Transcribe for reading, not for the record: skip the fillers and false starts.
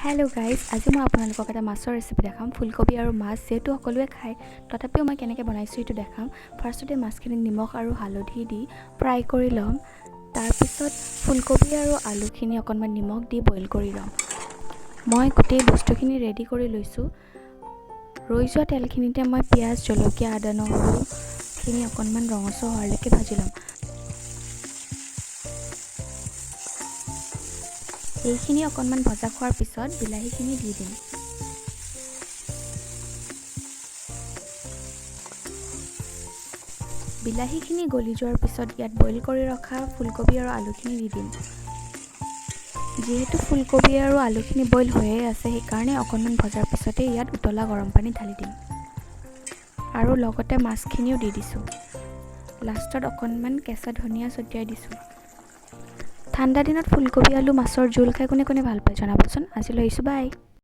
Hello' guys, আজি মই আপোনালোকক এটা মাছৰ ৰেচিপি দেখাম। ফুলকবি আৰু মাছ যিহেতু সকলোৱে খায়, তথাপিও মই কেনেকৈ বনাইছোঁ সেইটো দেখাম। ফাৰ্ষ্টতে মাছখিনি নিমখ আৰু হালধি দি ফ্ৰাই কৰি ল'ম। তাৰপিছত ফুলকবি আৰু আলুখিনি অকণমান নিমখ দি বইল কৰি ল'ম। মই গোটেই বস্তুখিনি ৰেডি কৰি লৈছোঁ। ৰৈ যোৱা তেলখিনিতে মই পিঁয়াজ, জলকীয়া, আদা, নহৰুখিনি অকণমান ৰঙচুৱা হোৱালৈকে ভাজি ল'ম। এইখিনি অকণমান ভজা খোৱাৰ পিছত বিলাহীখিনি দি দিম। বিলাহীখিনি গলি যোৱাৰ পিছত ইয়াত বইল কৰি ৰখা ফুলকবি আৰু আলুখিনি দি দিম। যিহেতু ফুলকবি আৰু আলুখিনি বইল হৈয়ে আছে, সেইকাৰণে অকণমান ভজাৰ পিছতে ইয়াত উতলা গৰম পানী ঢালি দিম আৰু লগতে মাছখিনিও দি দিছোঁ। লাষ্টত অকণমান কেঁচা ধনিয়া ছটিয়াই দিছোঁ। ঠাণ্ডা দিনত ফুলকবি আলু মাছৰ জোল খাই কোনে কোনে ভাল পায় জনাবচোন। আজিলৈ আহিছোঁ, বাই।